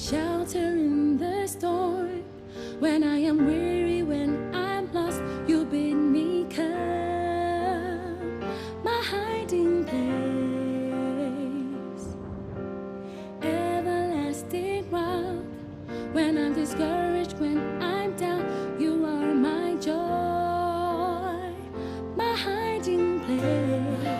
shelter in the storm. When I am weary, when I'm lost, you bid me come. My hiding place, everlasting rock. When I'm discouraged, when I'm down, you are my joy. My hiding place.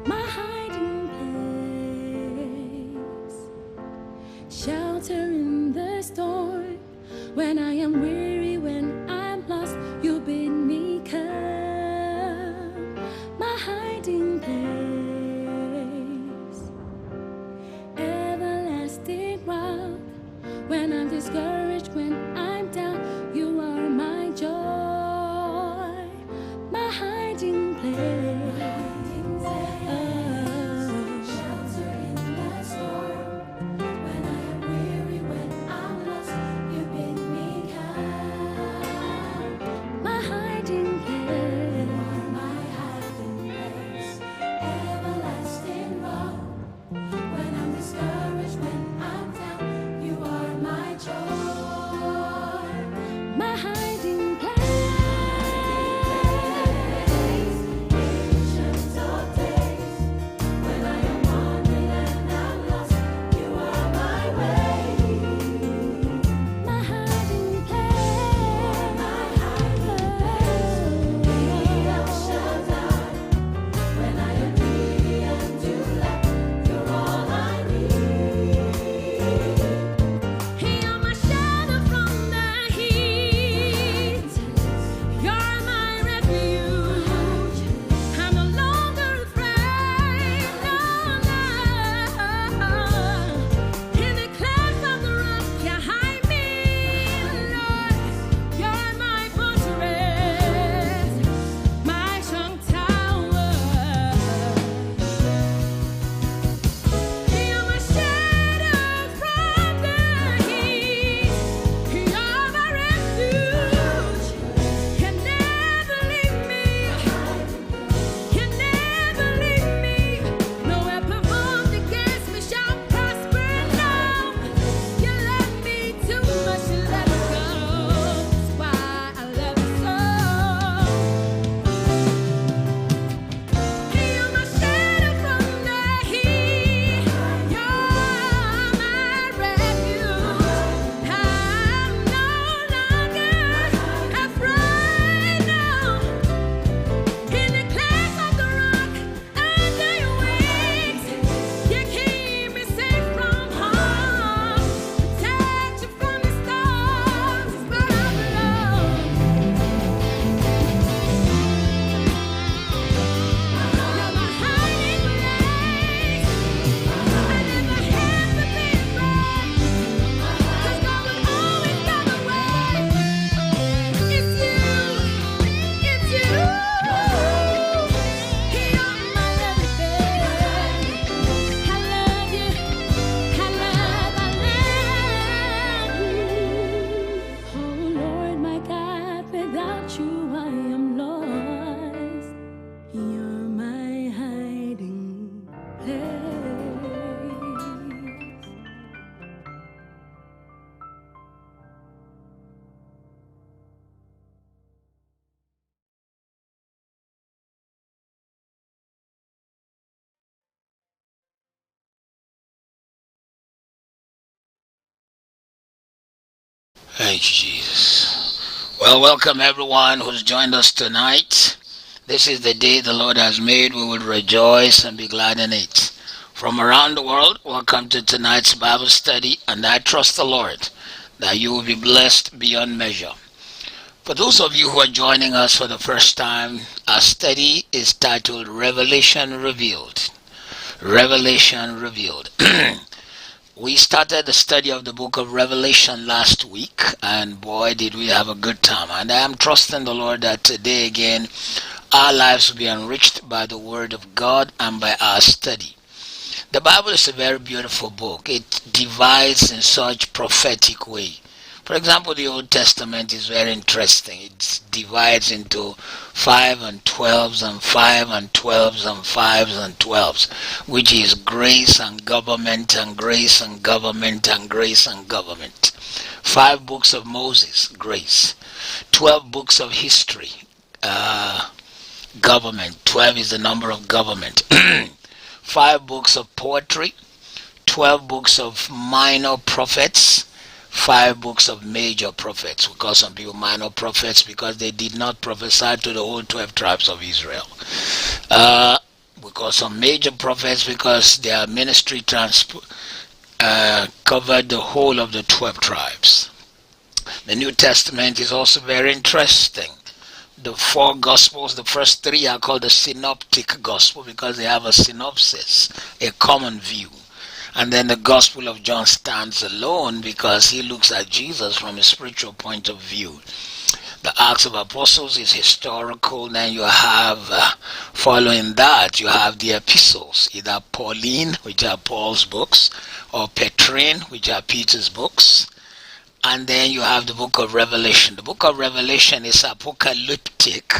My hiding place, shelter in the storm. When I am weary, when I'm lost, you bid me come. My hiding place, everlasting rock. When I'm discouraged, when I'm down, you are my joy. My hiding place. When I'm discouraged, when I'm down, you are my joy. Thank you, Jesus. Well, welcome everyone who's joined us tonight. This is the day the Lord has made. We will rejoice and be glad in it. From around the world, welcome to tonight's Bible study, and I trust the Lord that you will be blessed beyond measure. For those of you who are joining us for the first time, our study is titled Revelation Revealed. Revelation Revealed. We started the study of the book of Revelation last week, and boy, did we have a good time. And I am trusting the Lord that today again, our lives will be enriched by the Word of God and by our study. The Bible is a very beautiful book. It divides in such prophetic way. For example, the Old Testament is very interesting. It divides into 5 and 12s and 5 and 12s and 5s and 12s, which is grace and government and grace and government and grace and government. 5 books of Moses, grace. 12 books of history, government. 12 is the number of government. 5 books of poetry, 12 books of minor prophets, 5 books of major prophets. We call some people minor prophets because they did not prophesy to the whole 12 tribes of Israel. We call some major prophets because their ministry covered the whole of the 12 tribes. The New Testament is also very interesting. The 4 Gospels, the first 3 are called the Synoptic Gospel because they have a synopsis, a common view. And then the Gospel of John stands alone because he looks at Jesus from a spiritual point of view. The Acts of Apostles is historical. Then you have, following that, you have the epistles, either Pauline, which are Paul's books, or Petrine, which are Peter's books. And then you have the book of Revelation. The book of Revelation is apocalyptic.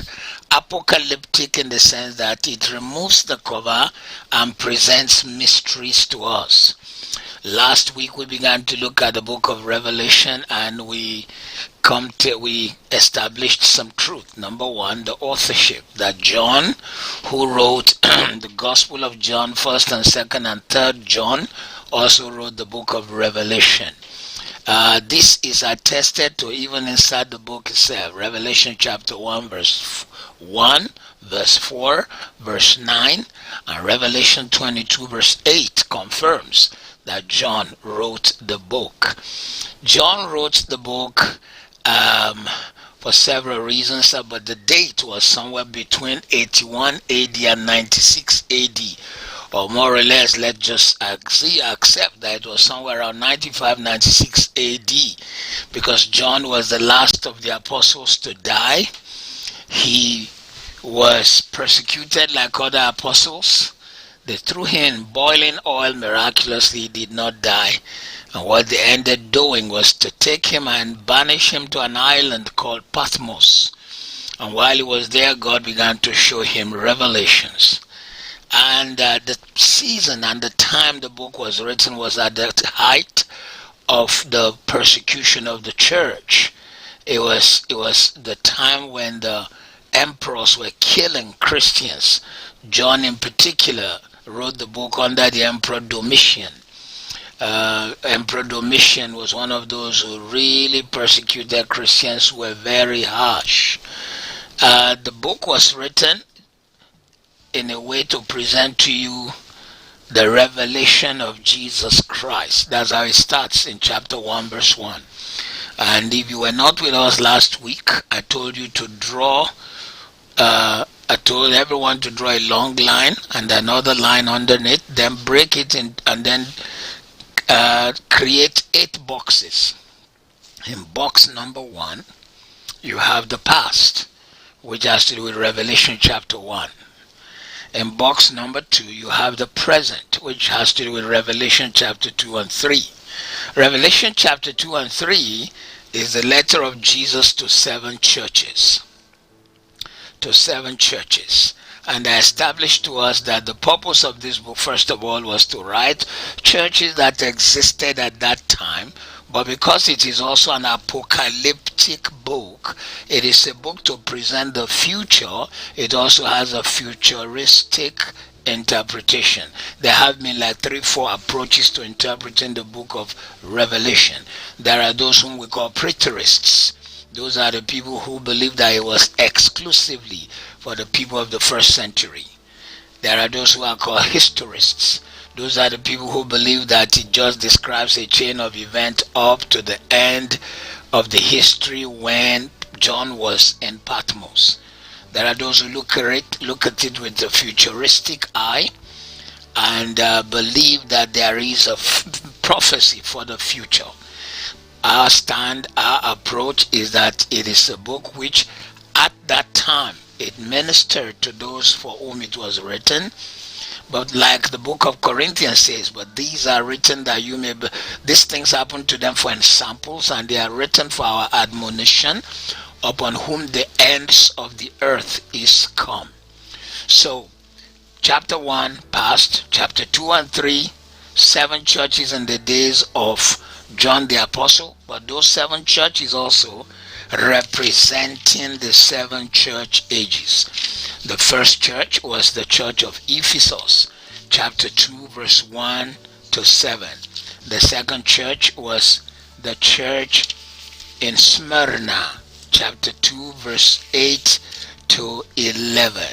Apocalyptic in the sense that it removes the cover and presents mysteries to us. Last week we began to look at the book of Revelation, and we established some truth. Number 1, the authorship, that John, who wrote the Gospel of John, 1st and 2nd and 3rd John, also wrote the book of Revelation. This is attested to even inside the book itself. Revelation chapter 1 verse 1, verse 4, verse 9, and Revelation 22 verse 8 confirms that John wrote the book. John wrote the book for several reasons, but the date was somewhere between 81 AD and 96 AD. Or more or less, let's just accept that it was somewhere around 95, 96 AD, because John was the last of the apostles to die. He was persecuted like other apostles. They threw him in boiling oil. Miraculously, he did not die. And what they ended doing was to take him and banish him to an island called Patmos. And while he was there, God began to show him revelations. And the season and the time the book was written was at the height of the persecution of the church. It was the time when the emperors were killing Christians. John in particular wrote the book under the Emperor Domitian. Emperor Domitian was one of those who really persecuted Christians, who were very harsh. The book was written in a way to present to you the revelation of Jesus Christ. That's how it starts in chapter 1 verse 1. And if you were not with us last week, I told you to draw, I told everyone to draw a long line and another line underneath, then break it in, and then create 8 boxes. In box number 1, you have the past, which has to do with Revelation chapter 1. In box number 2, you have the present, which has to do with Revelation chapter 2 and 3. Revelation chapter 2 and 3 is the letter of Jesus to 7 churches. To 7 churches. And I established to us that the purpose of this book, first of all, was to write churches that existed at that time. But because it is also an apocalyptic book, it is a book to present the future. It also has a futuristic interpretation. There have been like 3-4 approaches to interpreting the book of Revelation. There are those whom we call preterists. Those are the people who believe that it was exclusively for the people of the first century. There are those who are called historists. Those are the people who believe that it just describes a chain of events up to the end of the history when John was in Patmos. There are those who look at it with a futuristic eye and believe that there is a prophecy for the future. Our approach is that it is a book which at that time it ministered to those for whom it was written. But like the book of Corinthians says, but these are written that you may these things happen to them for examples, and they are written for our admonition, upon whom the ends of the earth is come. So chapter 1 passed, chapter 2 and 3, 7 churches in the days of John the Apostle, but those 7 churches also representing the 7 church ages. The first church was the church of Ephesus, chapter 2 verse 1 to 7. The second church was the church in Smyrna, chapter 2 verse 8 to 11.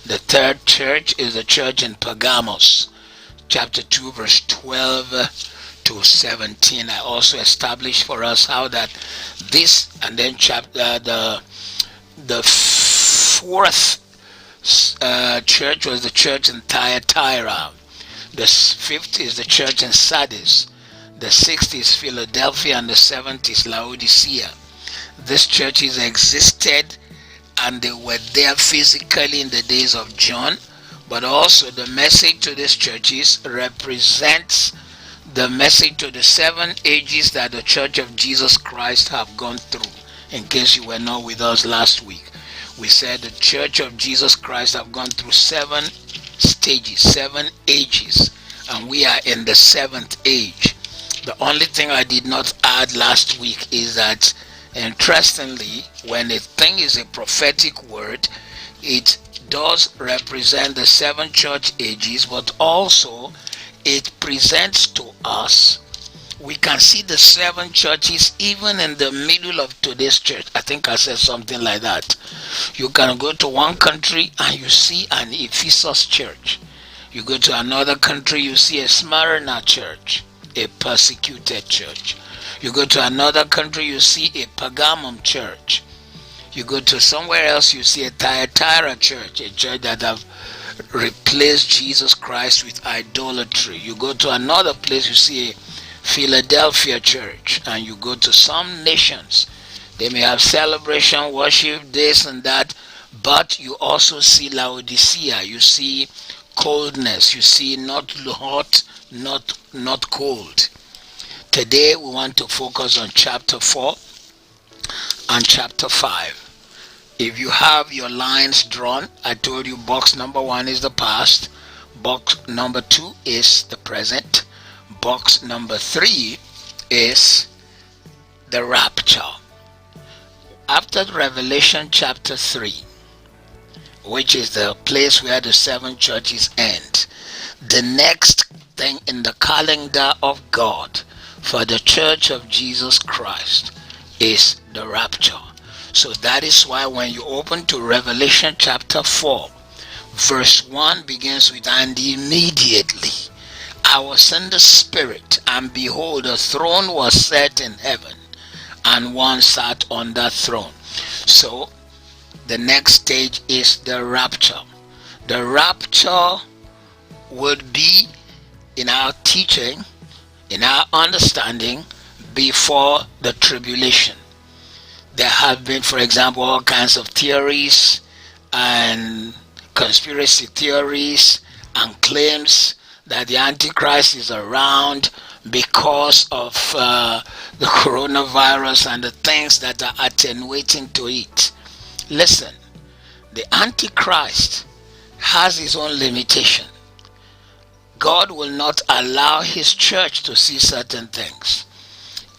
The third church is the church in Pergamos, chapter 2 verse 12 to 17. I also established for us how that this, and then the fourth church was the church in Thyatira. The fifth is the church in Sardis. The sixth is Philadelphia, and the seventh is Laodicea. These churches existed and they were there physically in the days of John, but also the message to these churches represents the message to the 7 ages that the Church of Jesus Christ have gone through. In case you were not with us last week, we said the Church of Jesus Christ have gone through 7 stages, 7 ages, and we are in the 7th age. The only thing I did not add last week is that, interestingly, when a thing is a prophetic word, it does represent the 7 church ages, but also it presents to us, we can see the 7 churches even in the middle of today's church. I think I said something like that. You can go to one country and you see an Ephesus church. You go to another country, you see a Smyrna church, a persecuted church. You go to another country, you see a Pergamum church. You go to somewhere else, you see a Thyatira church, a church that have replaced Jesus Christ with idolatry. You go to another place, you see a Philadelphia church, and you go to some nations, they may have celebration, worship, this and that, but you also see Laodicea, you see coldness, you see not hot, not cold. Today we want to focus on chapter 4 and chapter 5. If you have your lines drawn, I told you box number 1 is the past, box number 2 is the present, box number 3 is the rapture. After Revelation chapter 3, which is the place where the 7 churches end, the next thing in the calendar of God for the Church of Jesus Christ is the rapture. So that is why when you open to Revelation chapter 4, verse 1 begins with, and immediately I was in the Spirit, and behold, a throne was set in heaven, and one sat on that throne. So the next stage is the rapture. The rapture would be, in our teaching, in our understanding, before the tribulation. There have been, for example, all kinds of theories and conspiracy theories and claims that the Antichrist is around because of the coronavirus and the things that are attenuating to it. Listen, the Antichrist has his own limitation. God will not allow his church to see certain things.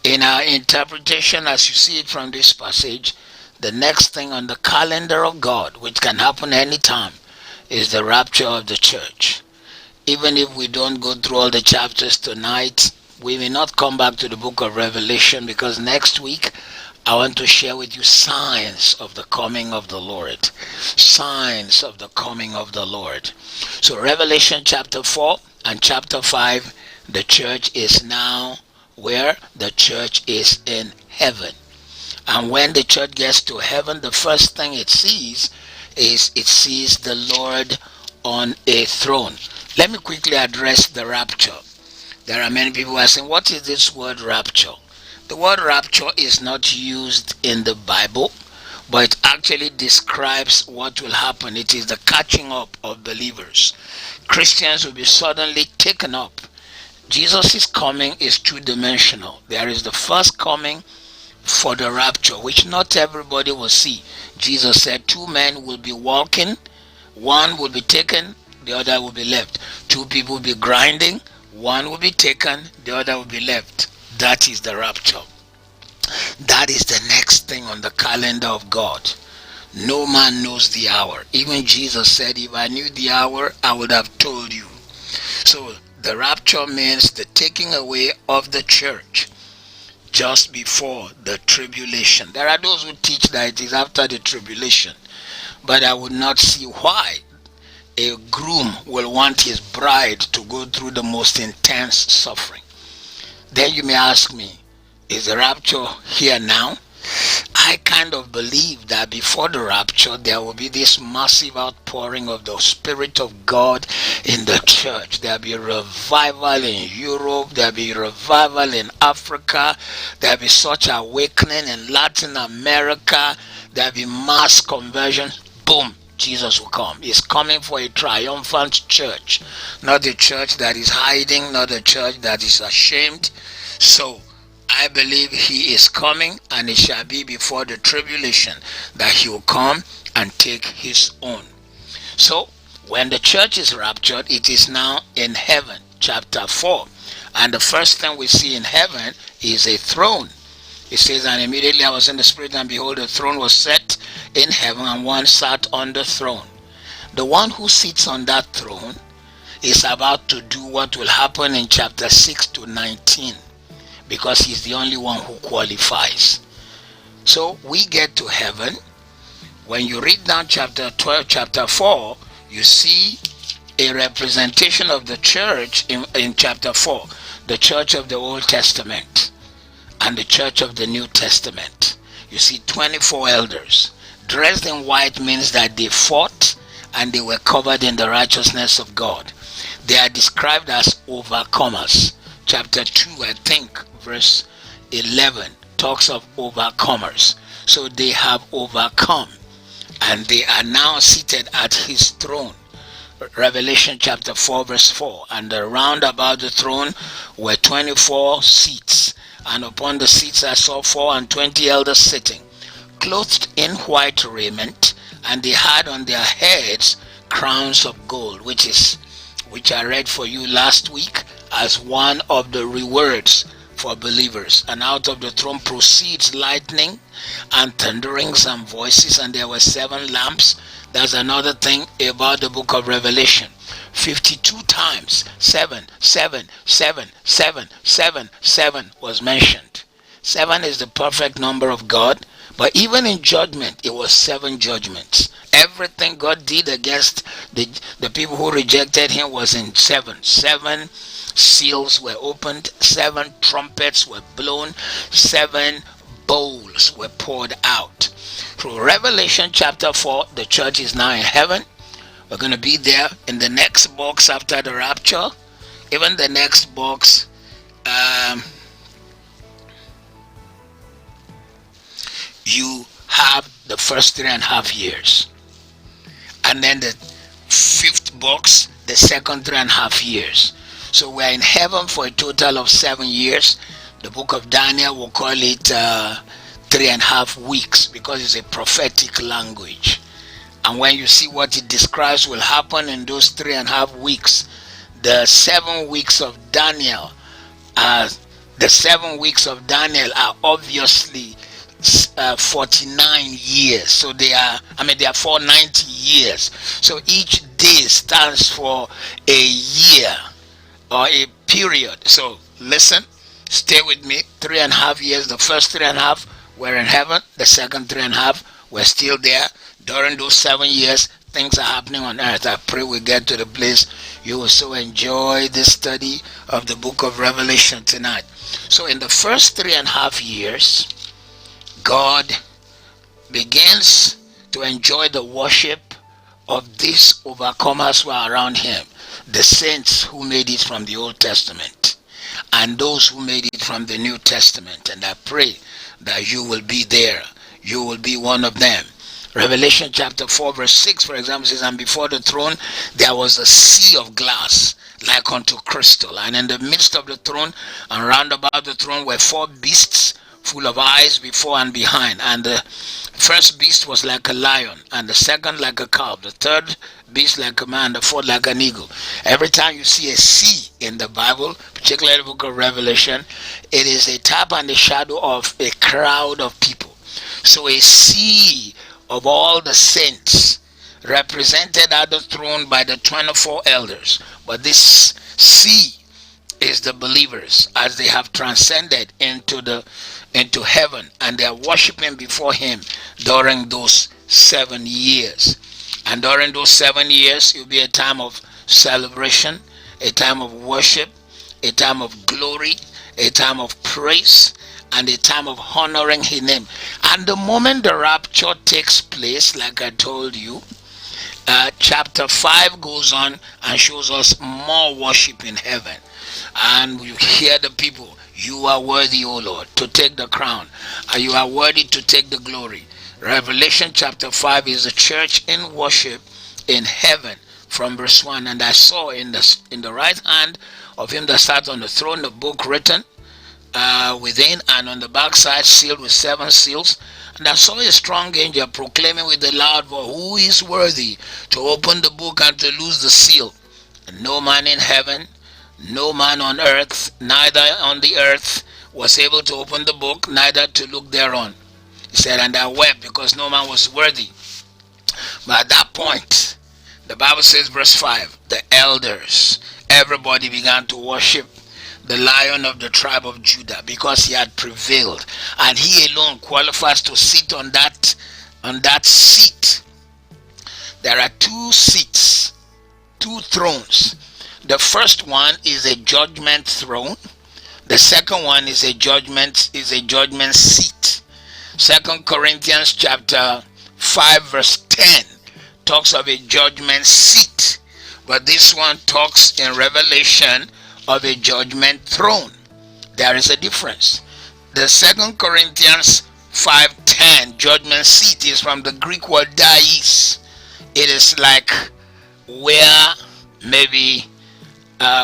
In our interpretation, as you see it from this passage, the next thing on the calendar of God, which can happen anytime, is the rapture of the church. Even if we don't go through all the chapters tonight, we may not come back to the book of Revelation, because next week I want to share with you signs of the coming of the Lord. Signs of the coming of the Lord. So Revelation chapter 4 and chapter 5, the church is now where? The church is in heaven. And when the church gets to heaven, the first thing it sees is it sees the Lord on a throne. Let me quickly address the rapture. There are many people who are saying, what is this word rapture? The word rapture is not used in the Bible, but it actually describes what will happen. It is the catching up of believers. Christians will be suddenly taken up. Jesus' coming is two-dimensional. There is the first coming for the rapture, which not everybody will see. Jesus said 2 men will be walking, one will be taken, the other will be left. 2 people will be grinding, one will be taken, the other will be left. That is the rapture. That is the next thing on the calendar of God. No man knows the hour. Even Jesus said, if I knew the hour, I would have told you. So the rapture means the taking away of the church just before the tribulation. There are those who teach that it is after the tribulation, but I would not see why a groom will want his bride to go through the most intense suffering. Then you may ask me, is the rapture here now? I kind of believe that before the rapture there will be this massive outpouring of the Spirit of God in the church. There will be revival in Europe, there will be revival in Africa, there will be such awakening in Latin America, there will be mass conversion. Boom, Jesus will come. He's coming for a triumphant church, not a church that is hiding, not a church that is ashamed. So I believe he is coming, and it shall be before the tribulation that he will come and take his own. So when the church is raptured, it is now in heaven, chapter 4. And the first thing we see in heaven is a throne. It says, and immediately I was in the Spirit, and behold, a throne was set in heaven, and one sat on the throne. The one who sits on that throne is about to do what will happen in chapter 6 to 19. Because he's the only one who qualifies. So we get to heaven. When you read down chapter 12, chapter 4, you see a representation of the church in chapter 4. The church of the Old Testament and the church of the New Testament. You see 24 elders. Dressed in white means that they fought and they were covered in the righteousness of God. They are described as overcomers. Chapter 2, I think, verse 11 talks of overcomers. So they have overcome, and they are now seated at his throne. Revelation chapter 4 verse 4. And round about the throne were 24 seats, and upon the seats I saw 24 elders sitting, clothed in white raiment, and they had on their heads crowns of gold, which I read for you last week as one of the rewards for believers. And out of the throne proceeds lightning and thunderings and voices, and there were 7 lamps. That's another thing about the book of Revelation. 52 times 7, 7, 7, 7, 7, 7 was mentioned. 7 is the perfect number of God, but even in judgment, it was 7 judgments. Everything God did against the people who rejected him was in 7. 7 seals were opened, 7 trumpets were blown, 7 bowls were poured out. Through Revelation chapter 4, the church is now in heaven. We're going to be there in the next box after the rapture. Even the next box, you have the first 3.5 years. And then the 5th box, the second 3.5 years. So we're in heaven for a total of 7 years. The book of Daniel will call it 3.5 weeks because it's a prophetic language. And when you see what it describes will happen in those 3.5 weeks, the 7 weeks of Daniel, are obviously 49 years. So they are 490 years. So each day stands for a year or a period. So listen, stay with me. 3.5 years. The first 3.5 were in heaven. The second 3.5 were still there. During those 7 years, things are happening on earth. I pray we get to the place you will so enjoy this study of the book of Revelation tonight. So in the first 3.5 years, God begins to enjoy the worship of these overcomers who are around him, the saints who made it from the Old Testament and those who made it from the New Testament. And I pray that you will be there. You will be one of them. Revelation chapter 4 verse 6, for example, says, and before the throne there was a sea of glass like unto crystal, and in the midst of the throne and round about the throne were 4 beasts full of eyes before and behind. And the first beast was like a lion, and the second like a calf, the third beast like a man, the fourth like an eagle. Every time you see a sea in the Bible, particularly the book of Revelation, it is a type and a shadow of a crowd of people. So a sea of all the saints represented at the throne by the 24 elders. But this sea is the believers as they have transcended into heaven, and they are worshiping before him during those 7 years. And during those 7 years, it will be a time of celebration, a time of worship, a time of glory, a time of praise, and a time of honoring his name. And the moment the rapture takes place, like I told you, chapter 5 goes on and shows us more worship in heaven. And you hear the people, you are worthy, O Lord, to take the crown, and you are worthy to take the glory. Revelation chapter 5 is the church in worship in heaven from verse 1. And I saw in the right hand of him that sat on the throne the book written within, and on the backside sealed with 7 seals. And I saw a strong angel proclaiming with a loud voice, who is worthy to open the book and to loose the seal? And no man in heaven, no man on earth, neither on the earth, was able to open the book, neither to look thereon. He said, and I wept because no man was worthy. But at that point, the Bible says, verse 5, the elders, everybody began to worship the Lion of the tribe of Judah, because he had prevailed, and he alone qualifies to sit on that seat. There are 2 seats, 2 thrones. The first one is a judgment throne. The second one is a judgment seat. 2 Corinthians chapter 5 verse 10 talks of a judgment seat, but this one talks in Revelation of a judgment throne. There is a difference. The 2 Corinthians 5:10 judgment seat is from the Greek word dais. It is like where maybe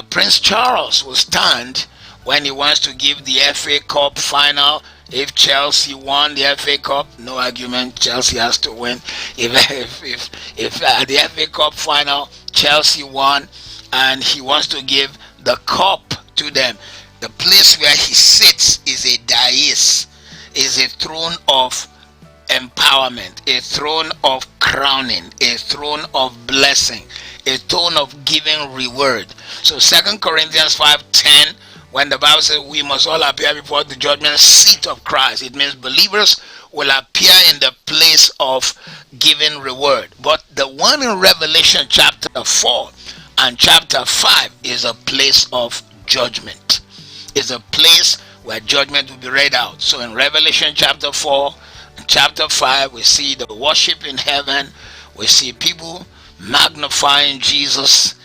Prince Charles will stand when he wants to give the FA Cup final. If Chelsea won the FA Cup, no argument, Chelsea has to win. If the FA Cup final, Chelsea won, and he wants to give the cup to them, the place where he sits is a dais, is a throne of empowerment, a throne of crowning, a throne of blessing, a throne of giving reward. So 2 Corinthians 5:10, when the Bible says we must all appear before the judgment seat of Christ, it means believers will appear in the place of giving reward. But the one in Revelation chapter 4 and chapter 5 is a place of judgment. It's a place where judgment will be read out. So in Revelation chapter 4 and chapter 5, we see the worship in heaven. We see people magnifying Jesus,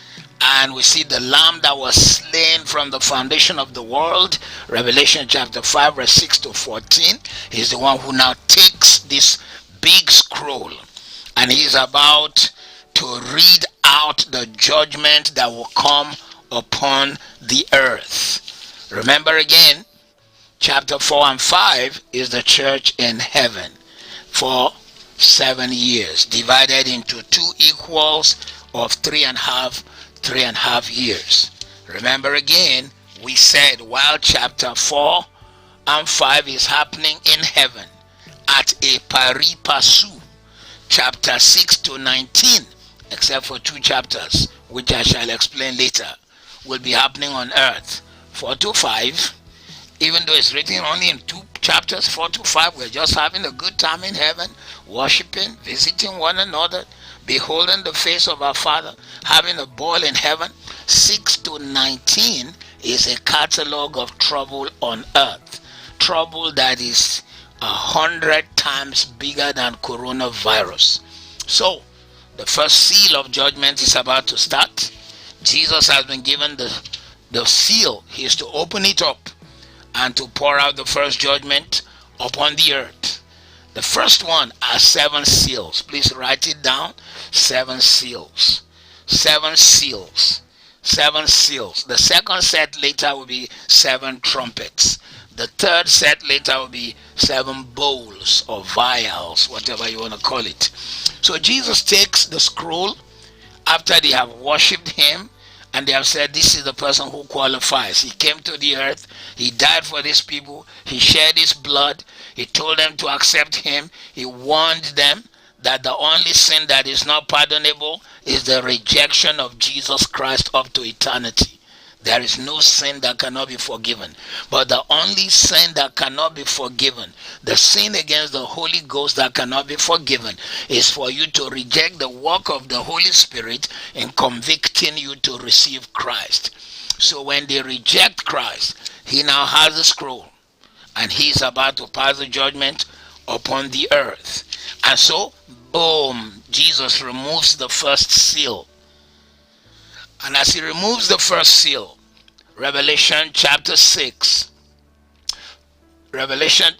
and we see the lamb that was slain from the foundation of the world. Revelation chapter 5 verse 6 to 14 is the one who now takes this big scroll, and he's about to read out the judgment that will come upon the earth. Remember again, chapter 4 and 5 is the church in heaven for 7 years, divided into 2 equals of 3.5 years. Remember again, we said while chapter 4 and 5 is happening in heaven at a pari passu, chapter 6 to 19 except for 2 chapters, which I shall explain later, will be happening on earth. 4 to 5, even though it's written only in 2 chapters, 4 to 5, we're just having a good time in heaven, worshiping, visiting one another, beholding the face of our Father, having a ball in heaven. 6 to 19 is a catalog of trouble on earth. Trouble that is 100 times bigger than coronavirus. So, the first seal of judgment is about to start. Jesus has been given the seal. He is to open it up and to pour out the first judgment upon the earth. The first one are 7 seals. Please write it down. 7 seals. 7 seals. 7 seals. The second set later will be 7 trumpets. The third set later will be 7 bowls or vials, whatever you want to call it. So Jesus takes the scroll after they have worshipped him, and they have said, this is the person who qualifies. He came to the earth. He died for these people. He shed his blood. He told them to accept him. He warned them that the only sin that is not pardonable is the rejection of Jesus Christ up to eternity. There is no sin that cannot be forgiven. But the only sin that cannot be forgiven, the sin against the Holy Ghost that cannot be forgiven, is for you to reject the work of the Holy Spirit in convicting you to receive Christ. So when they reject Christ, he now has a scroll, and he is about to pass the judgment upon the earth. And so, boom, Jesus removes the first seal. And as he removes the first seal, Revelation chapter 6, Revelation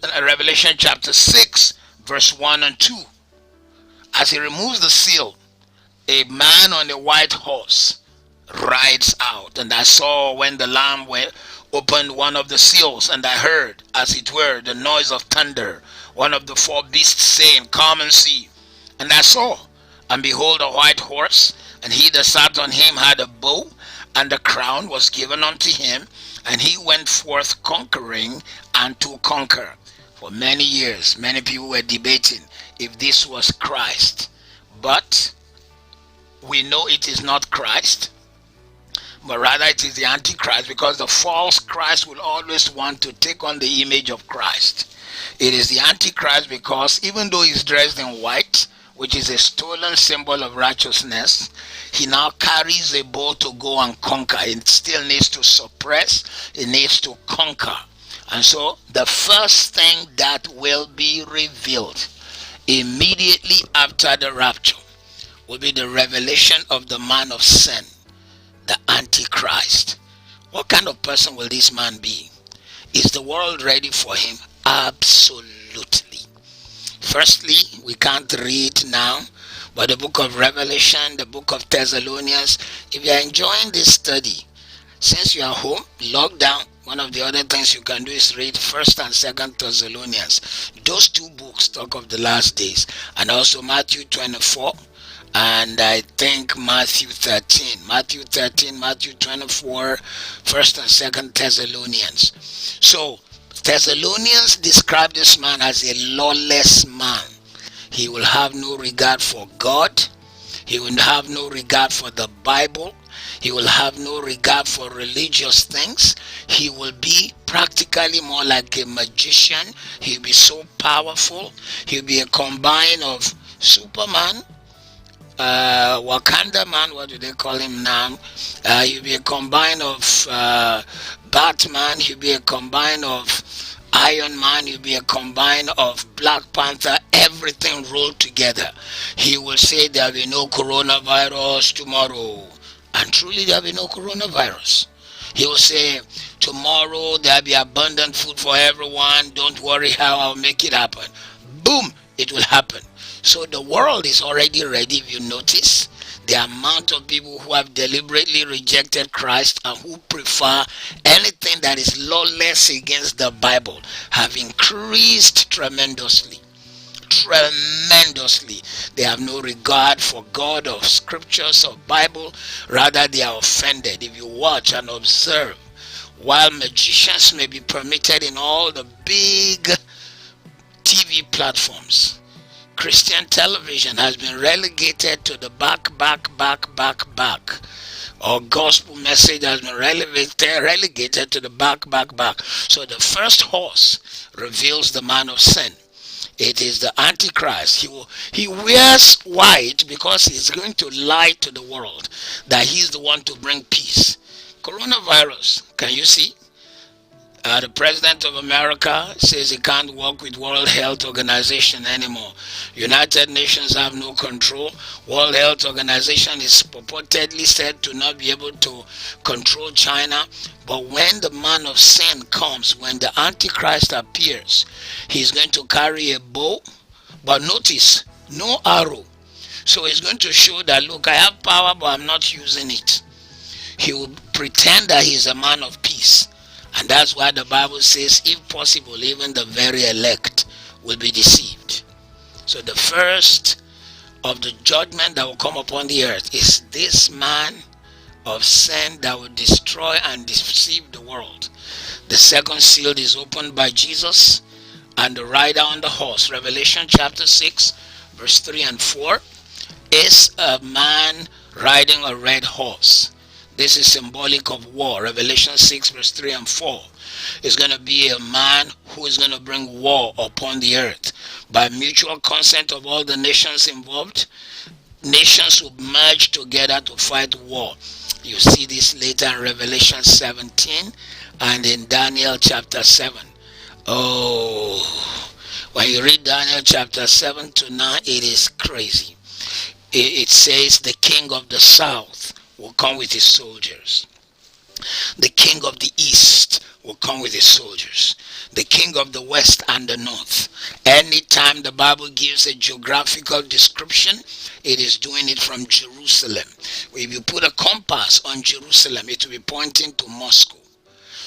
chapter 6, verse 1 and 2. As he removes the seal, a man on a white horse rides out. And I saw when the Lamb opened one of the seals, and I heard, as it were, the noise of thunder, one of the 4 beasts saying, come and see. And I saw, and behold, a white horse, and he that sat on him had a bow, and the crown was given unto him, and he went forth conquering and to conquer. For many years, many people were debating if this was Christ. But we know it is not Christ, but rather it is the Antichrist, because the false Christ will always want to take on the image of Christ. It is the Antichrist because even though he's dressed in white, which is a stolen symbol of righteousness, he now carries a bow to go and conquer. It still needs to suppress, it needs to conquer. And so the first thing that will be revealed immediately after the rapture will be the revelation of the man of sin, the Antichrist. What kind of person will this man be? Is the world ready for him? Absolutely. Firstly, we can't read now, but the book of Revelation, the book of Thessalonians, if you are enjoying this study, since you are home, locked down, one of the other things you can do is read 1st and 2nd Thessalonians. Those 2 books talk of the last days, and also Matthew 24, and I think Matthew 13. Matthew 13, Matthew 24, 1st and 2nd Thessalonians. So, Thessalonians describe this man as a lawless man. He will have no regard for God. He will have no regard for the Bible. He will have no regard for religious things. He will be practically more like a magician. He'll be so powerful. He'll be a combine of Superman, Wakanda man, what do they call him now? He'll be a combine of Batman. He'll be a combine of Iron Man. He'll be a combine of Black Panther. Everything rolled together. He will say there will be no coronavirus tomorrow, and truly there will be no coronavirus. He will say tomorrow there will be abundant food for everyone. Don't worry how I'll make it happen. Boom, it will happen. So the world is already ready. If you notice, the amount of people who have deliberately rejected Christ and who prefer anything that is lawless against the Bible have increased tremendously. Tremendously. They have no regard for God or scriptures or Bible. Rather, they are offended. If you watch and observe, while magicians may be permitted in all the big TV platforms, Christian television has been relegated to the back. Or gospel message has been relegated to the back. So the first horse reveals the man of sin. It is the Antichrist. He wears white because he's going to lie to the world that he's the one to bring peace. Coronavirus, can you see? The President of America says he can't work with World Health Organization anymore. United Nations have no control. World Health Organization is purportedly said to not be able to control China. But when the man of sin comes, when the Antichrist appears, he's going to carry a bow. But notice, no arrow. So he's going to show that, look, I have power, but I'm not using it. He will pretend that he's a man of peace. And that's why the Bible says, if possible, even the very elect will be deceived. So the first of the judgment that will come upon the earth is this man of sin that will destroy and deceive the world. The second seal is opened by Jesus and the rider on the horse. Revelation chapter 6, verse 3 and 4 is a man riding a red horse. This is symbolic of war. Revelation 6 verse 3 and 4 is going to be a man who is going to bring war upon the earth. By mutual consent of all the nations involved, nations will merge together to fight war. You see this later in Revelation 17 and in Daniel chapter 7. Oh, when you read Daniel chapter 7 to 9, it is crazy. It says the king of the south will come with his soldiers. The king of the east will come with his soldiers. The king of the west and the north. Anytime the Bible gives a geographical description, it is doing it from Jerusalem. If you put a compass on Jerusalem, it will be pointing to Moscow.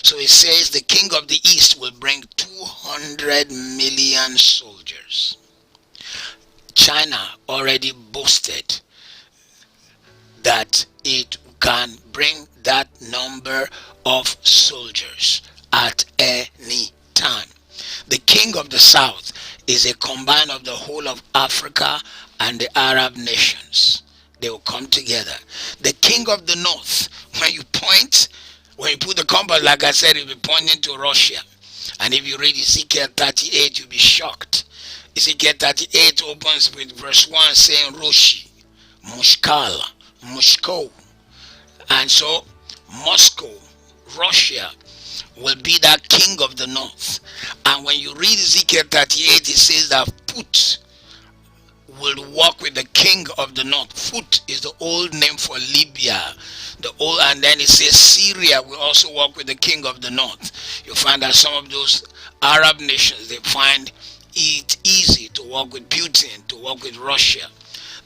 So it says the king of the east will bring 200 million soldiers. China already boasted that it can bring that number of soldiers at any time. The king of the south is a combine of the whole of Africa and the Arab nations. They will come together. The king of the north, when you put the compass, like I said, it will be pointing to Russia. And if you read Ezekiel 38, you'll be shocked. Ezekiel 38 opens with verse 1 saying Roshi, Mushkala, Moscow. And so Moscow, Russia, will be that king of the north. And when you read Ezekiel 38, it says that Put will walk with the king of the north. Put is the old name for Libya. And then it says Syria will also walk with the king of the north. You find that some of those Arab nations, they find it easy to walk with Putin, to walk with Russia.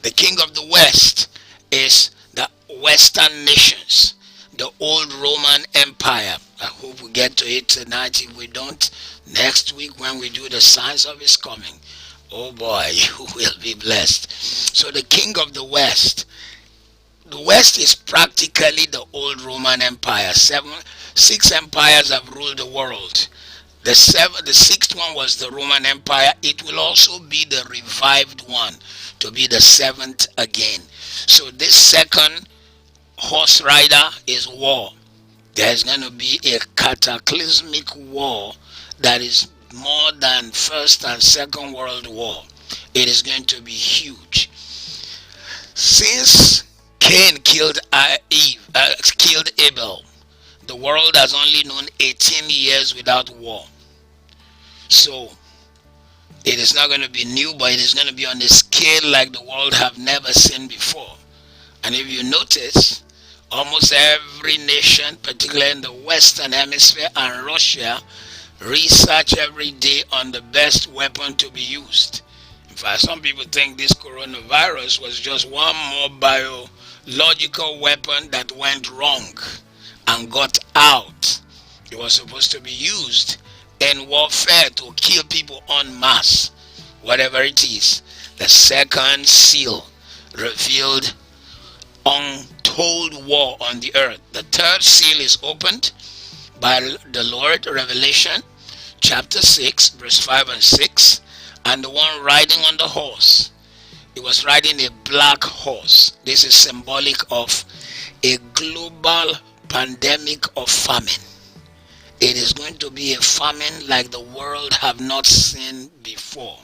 The king of the west is the Western nations, the old Roman Empire. I hope we get to it tonight. If we don't, next week when we do the signs of his coming, oh boy, you will be blessed. So the king of the west is practically the old Roman Empire. Six empires have ruled the world. The sixth one was the Roman Empire. It will also be the revived one, to be the seventh again. So this second horse rider is war. There's going to be a cataclysmic war that is more than First and Second World War. It is going to be huge. Since Cain killed Abel, the world has only known 18 years without war. So it is not going to be new, but it is going to be on a scale like the world have never seen before. And if you notice, almost every nation, particularly in the Western Hemisphere and Russia, research every day on the best weapon to be used. In fact, some people think this coronavirus was just one more biological weapon that went wrong and got out. It was supposed to be used in warfare to kill people en masse. Whatever it is, the second seal revealed untold war on the earth. The third seal is opened by the Lord, Revelation chapter 6 verse 5 and 6, And the one riding on the horse, he was riding a black horse. This is symbolic of a global pandemic of famine. It is going to be a famine like the world have not seen before.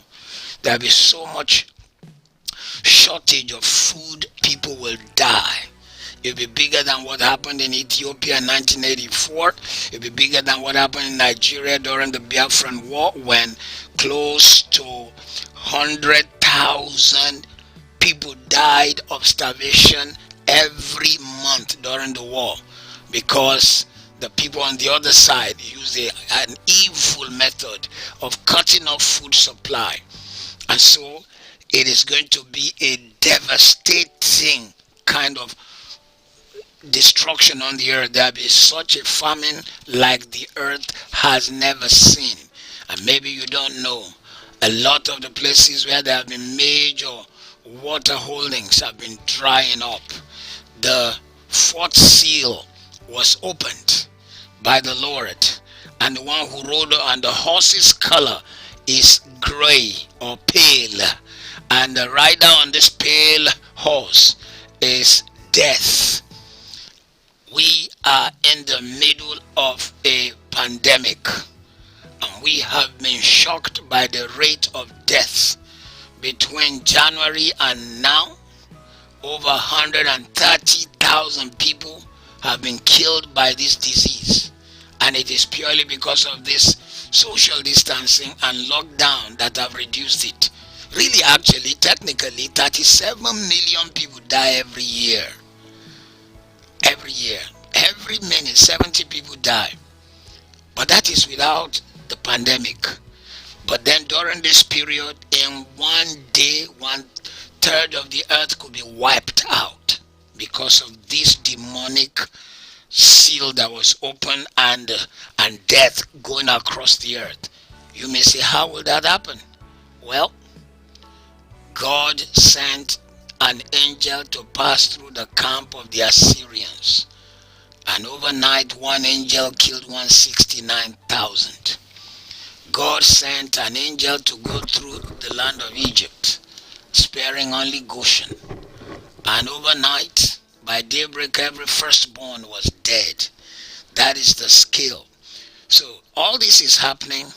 There will be so much shortage of food, people will die. It will be bigger than what happened in Ethiopia in 1984. It will be bigger than what happened in Nigeria during the Biafran War, when close to 100,000 people died of starvation every month during the war, because the people on the other side used an evil method of cutting off food supply. And so it is going to be a devastating kind of destruction on the earth. There will be such a famine like the earth has never seen. And maybe you don't know, a lot of the places where there have been major water holdings have been drying up. The fourth seal was opened by the Lord, and the one who rode on the horse's color is gray or pale, and the rider on this pale horse is death. We are in the middle of a pandemic, and we have been shocked by the rate of death. Between January and now, over 130,000 people have been killed by this disease, and it is purely because of this social distancing and lockdown that have reduced it. Really, actually, technically, 37 million people die every year. Every minute 70 people die, but that is without the pandemic. But then during this period, in one day, 1/3 of the earth could be wiped out because of this demonic seal that was open, and death going across the earth. You may say, how will that happen? Well, God sent an angel to pass through the camp of the Assyrians, and overnight one angel killed 169,000. God sent an angel to go through the land of Egypt, sparing only Goshen, and overnight, by daybreak, every firstborn was dead. That is the scale. So all this is happening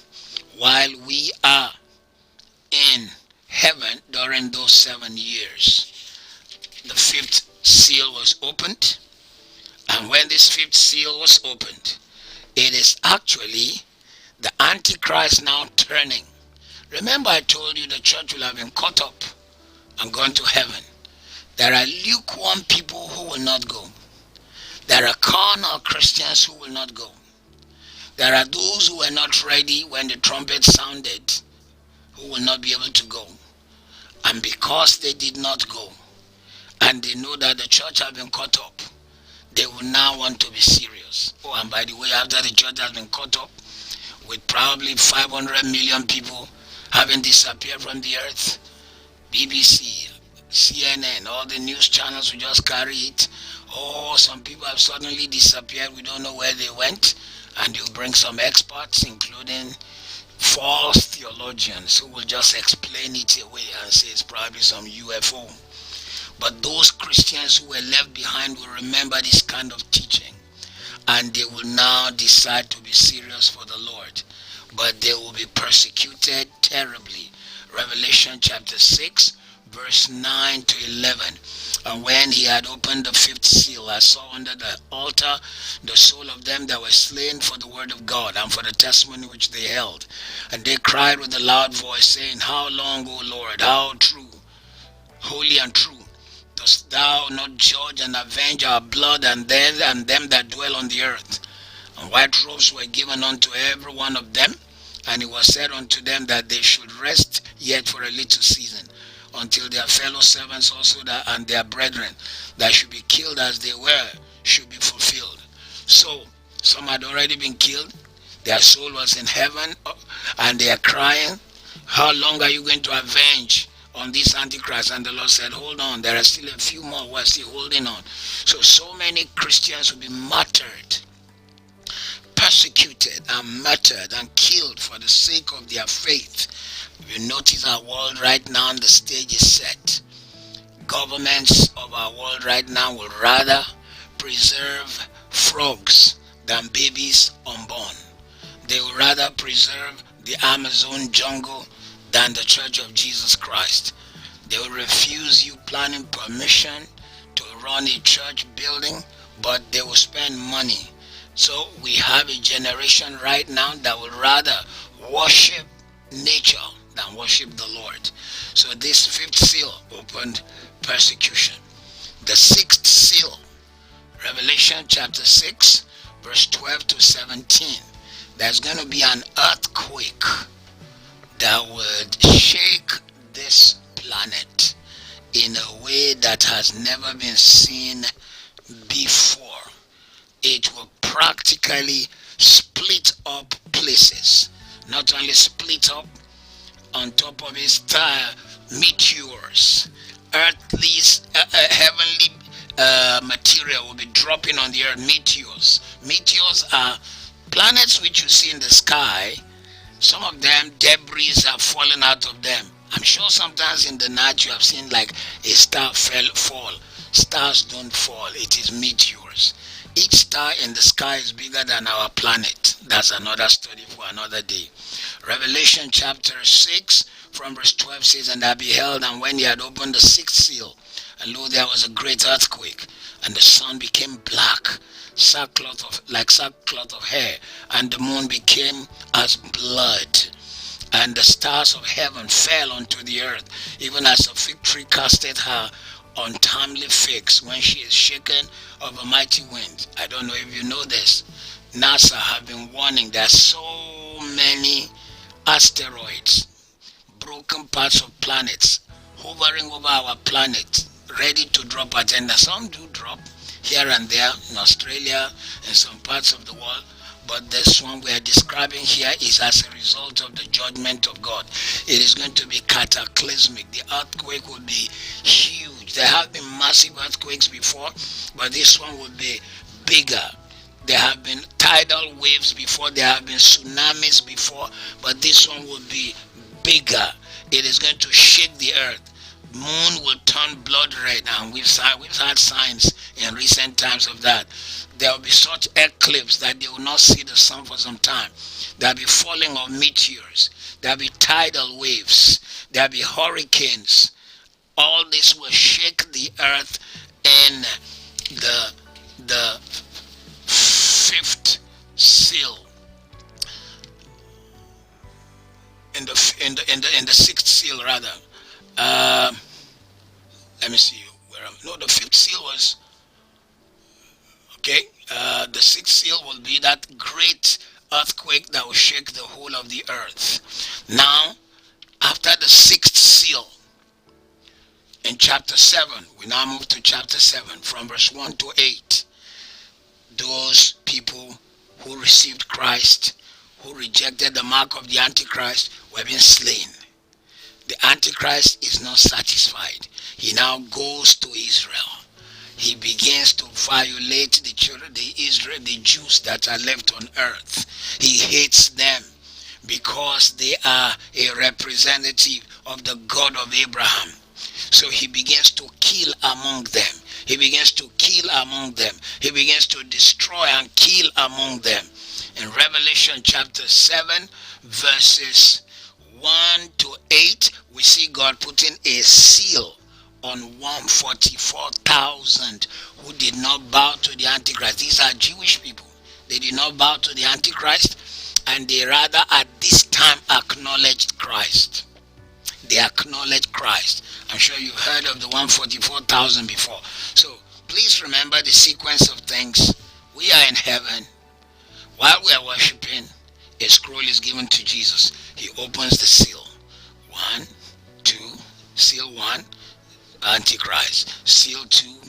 while we are in heaven during those 7 years. The fifth seal was opened, and when this fifth seal was opened, it is actually the Antichrist now turning. Remember, I told you the church will have been caught up and gone to heaven. There are lukewarm people who will not go. There are carnal Christians who will not go. There are those who were not ready when the trumpet sounded, who will not be able to go. And because they did not go, and they know that the church has been caught up, they will now want to be serious. Oh, and by the way, after the church has been caught up, with probably 500 million people having disappeared from the earth, BBC, CNN, all the news channels will just carry it. Oh, some people have suddenly disappeared, we don't know where they went. And you bring some experts, including false theologians, who will just explain it away and say it's probably some UFO. But those Christians who were left behind will remember this kind of teaching, and they will now decide to be serious for the Lord. But they will be persecuted terribly. Revelation chapter 6, verse 9 to 11. And when he had opened the fifth seal, I saw under the altar the soul of them that were slain for the word of God and for the testimony which they held. And they cried with a loud voice, saying, How long, O Lord, how true, holy and true, dost thou not judge and avenge our blood and them that dwell on the earth? And white robes were given unto every one of them, and it was said unto them that they should rest yet for a little season, until their fellow servants also and their brethren that should be killed as they were should be fulfilled. So some had already been killed, their soul was in heaven, and they are crying, how long are you going to avenge on this Antichrist? And the Lord said, hold on, there are still a few more who are still holding on. So many Christians will be martyred, persecuted and martyred and killed for the sake of their faith. You notice our world right now, and the stage is set. Governments of our world right now will rather preserve frogs than babies unborn. They will rather preserve the Amazon jungle than the Church of Jesus Christ. They will refuse you planning permission to run a church building, but they will spend money. So we have a generation right now that will rather worship nature than worship the Lord. So this fifth seal opened persecution. The sixth seal, Revelation chapter 6, verse 12 to 17. There's going to be an earthquake that would shake this planet in a way that has never been seen before. It will practically split up places. Not only split up, on top of it, meteors, heavenly material will be dropping on the earth. Meteors are planets which you see in the sky. Some of them, debris are falling out of them. I'm sure sometimes in the night you have seen like a star fall. Stars don't fall, it is meteors. Each star in the sky is bigger than our planet. That's another study for another day. Revelation chapter 6 from verse 12 says, "And I beheld, and when he had opened the sixth seal, and lo, there was a great earthquake, and the sun became black, like sackcloth of hair, and the moon became as blood, and the stars of heaven fell unto the earth, even as a fig tree casteth her untimely figs when she is shaken of a mighty wind." I don't know if you know this. NASA have been warning there are so many asteroids, broken parts of planets hovering over our planet, ready to drop at end. Some do drop here and there in Australia and some parts of the world, but this one we are describing here is as a result of the judgment of God. It is going to be cataclysmic. The earthquake will be huge. There have been massive earthquakes before, but this one will be bigger. There have been tidal waves before, there have been tsunamis before, but this one will be bigger. It is going to shake the earth. Moon will turn blood red, and we've had signs in recent times of that. There will be such eclipse that they will not see the sun for some time. There will be falling of meteors. There will be tidal waves. There will be hurricanes. All this will shake the earth in the fifth seal. In the sixth seal rather. Let me see the fifth seal was okay. The sixth seal will be that great earthquake that will shake the whole of the earth. Now, after the sixth seal, in chapter 7, we now move to chapter 7 from verse 1 to 8. Those people who received Christ, who rejected the mark of the Antichrist, were being slain. The Antichrist is not satisfied. He now goes to Israel. He begins to violate the children, the Jews that are left on earth. He hates them because they are a representative of the God of Abraham. So he begins to kill among them. He begins to kill among them. He begins to destroy and kill among them. In Revelation chapter 7, verses 1 to 8, we see God putting a seal on 144,000 who did not bow to the Antichrist. These are Jewish people. They did not bow to the Antichrist, and they rather at this time acknowledged Christ. They acknowledged Christ. I'm sure you've heard of the 144,000 before. So please remember the sequence of things. We are in heaven. While we are worshiping, a scroll is given to Jesus. He opens the seal. 1, 2, seal 1, Antichrist. Seal 2,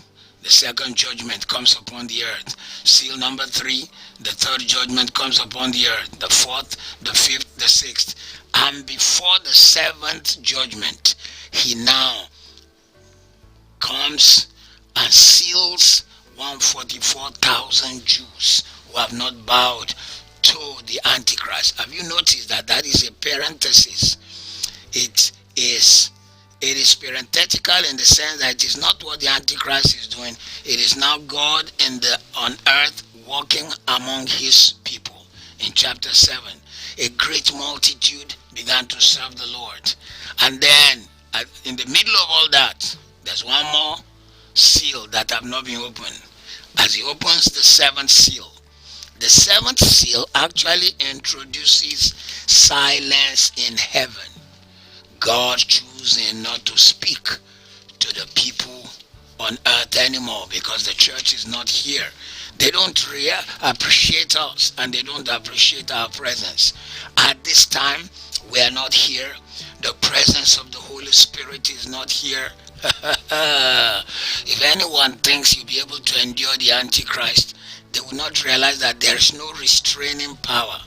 the second judgment comes upon the earth. Seal number 3, the third judgment comes upon the earth. The fourth, the fifth, the sixth. And before the seventh judgment, he now comes and seals 144,000 Jews who have not bowed to the Antichrist. Have you noticed that that is a parenthesis? It is parenthetical in the sense that it is not what the Antichrist is doing. It is now God on earth walking among his people. In chapter 7, a great multitude began to serve the Lord. And then, in the middle of all that, there's one more seal that have not been opened. As he opens the seventh seal, the seventh seal actually introduces silence in heaven. God choosing not to speak to the people on earth anymore because the church is not here. They don't appreciate us, and they don't appreciate our presence. At this time, we are not here. The presence of the Holy Spirit is not here. If anyone thinks you'll be able to endure the Antichrist, they will not realize that there is no restraining power.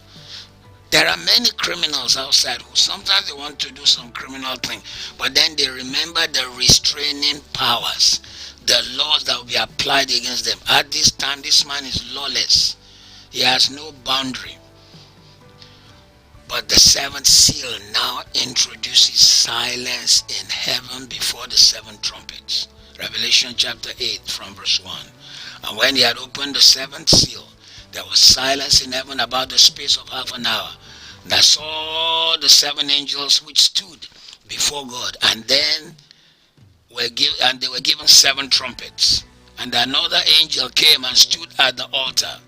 There are many criminals outside who sometimes they want to do some criminal thing, but then they remember the restraining powers, the laws that will be applied against them. At this time, this man is lawless. He has no boundary. But the seventh seal now introduces silence in heaven before the seven trumpets. Revelation chapter 8 from verse 1. And when he had opened the seventh seal, there was silence in heaven about the space of half an hour. And I saw the seven angels which stood before God, and then they were given seven trumpets. And another angel came and stood at the altar,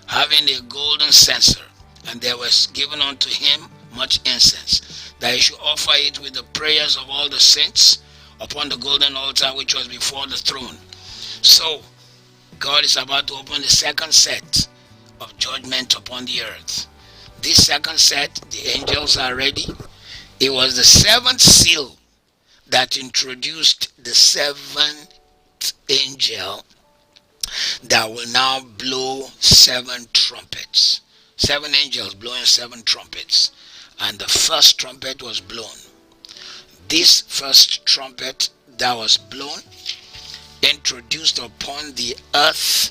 having a golden censer, and there was given unto him much incense, that he should offer it with the prayers of all the saints upon the golden altar which was before the throne. So, God is about to open the second set of judgment upon the earth. This second set, the angels are ready. It was the seventh seal that introduced the seventh angel that will now blow seven trumpets. Seven angels blowing seven trumpets. And the first trumpet was blown. This first trumpet that was blown introduced upon the earth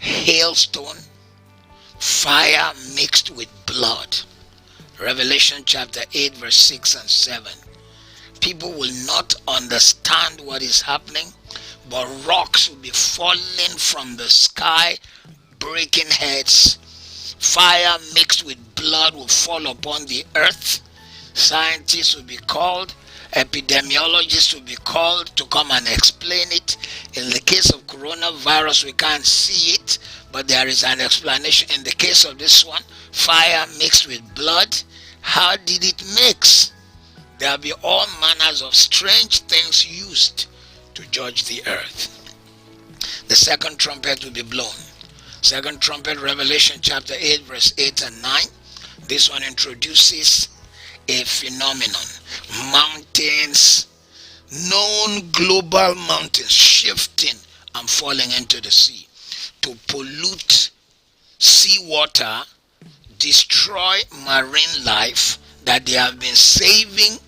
hailstone, fire mixed with blood. Revelation chapter 8 verse 6 and 7. People will not understand what is happening, but rocks will be falling from the sky, breaking heads. Fire mixed with blood will fall upon the earth. Scientists will be called, epidemiologists will be called to come and explain it. In the case of coronavirus, we can't see it, but there is an explanation. In the case of this one, fire mixed with blood. How did it mix? There will be all manners of strange things used to judge the earth. The second trumpet will be blown. Second trumpet, Revelation chapter 8 verse 8 and 9. This one introduces a phenomenon. Mountains, known global mountains, shifting and falling into the sea to pollute seawater, destroy marine life that they have been saving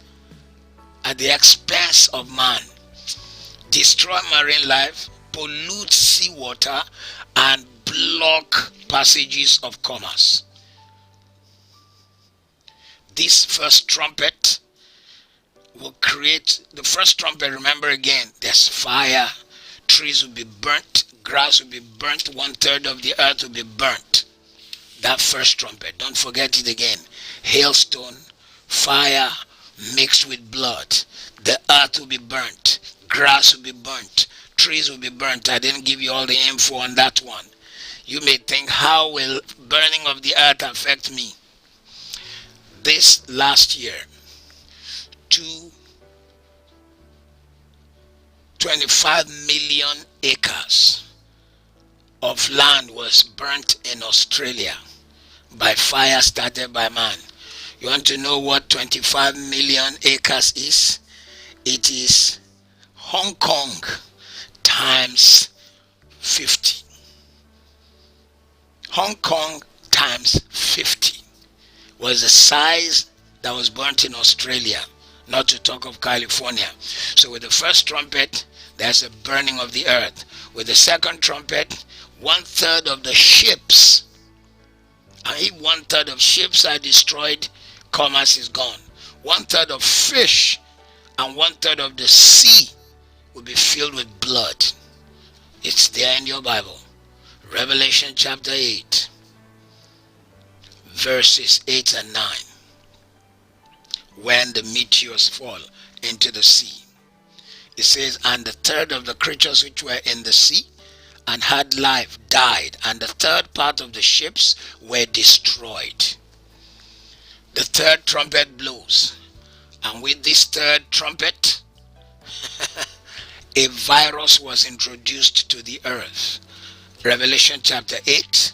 at the expense of man. Destroy marine life, pollute seawater, and block passages of commerce. This first trumpet will create, the first trumpet, remember again, there's fire, trees will be burnt, grass will be burnt, 1/3 of the earth will be burnt. That first trumpet, don't forget it again. Hailstone, fire mixed with blood. The earth will be burnt, grass will be burnt, trees will be burnt. I didn't give you all the info on that one. You may think, how will burning of the earth affect me? This last year, 25 million acres of land was burnt in Australia by fire started by man. You want to know what 25 million acres is? It is Hong Kong times 50. Hong Kong times 50 was the size that was burnt in Australia, not to talk of California. So with the first trumpet, there's a burning of the earth. With the second trumpet, 1/3 of the ships And if 1/3 of ships are destroyed, commerce is gone. 1/3 of fish and 1/3 of the sea will be filled with blood. It's there in your Bible. Revelation chapter 8, verses 8 and 9. When the meteors fall into the sea. It says, and the third of the creatures which were in the sea and had life died, and the third part of the ships were destroyed. The third trumpet blows, and with this third trumpet, a virus was introduced to the earth. Revelation chapter 8,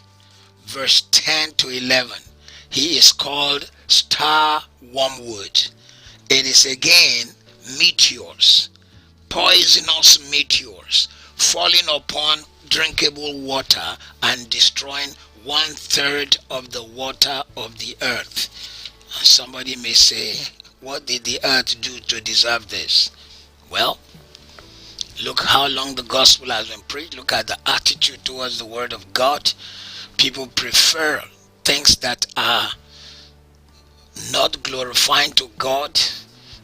verse 10 to 11. He is called star wormwood. It is again meteors, poisonous meteors, falling upon drinkable water and destroying 1/3 of the water of the earth. And somebody may say, what did the earth do to deserve this? Well, look how long the gospel has been preached. Look at the attitude towards the word of God. People prefer things that are not glorifying to God.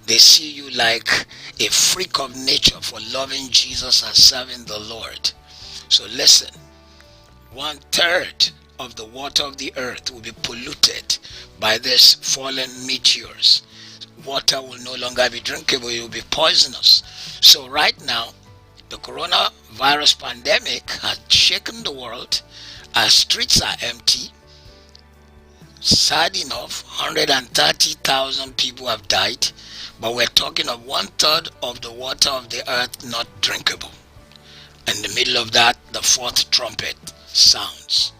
They see you like a freak of nature for loving Jesus and serving the Lord. So listen, 1/3 of the water of the earth will be polluted by these fallen meteors. Water will no longer be drinkable, it will be poisonous. So right now, the coronavirus pandemic has shaken the world. Our streets are empty. Sad enough, 130,000 people have died, but we're talking of 1/3 of the water of the earth not drinkable. In the middle of that, the fourth trumpet sounds.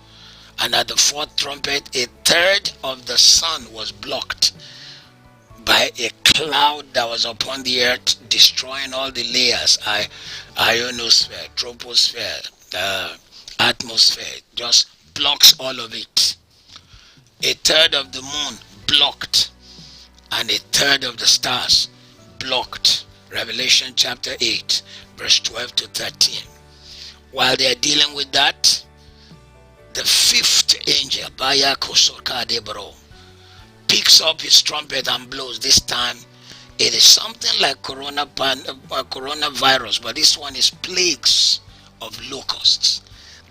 And at the fourth trumpet, 1/3 of the sun was blocked by a cloud that was upon the earth, destroying all the layers, ionosphere, troposphere, atmosphere, just blocks all of it. 1/3 of the moon blocked, and 1/3 of the stars blocked. Revelation chapter 8, verse 12 to 13. While they are dealing with that, the fifth angel, Baya Kosoka Debro, picks up his trumpet and blows. This time it is something like coronavirus, but this one is plagues of locusts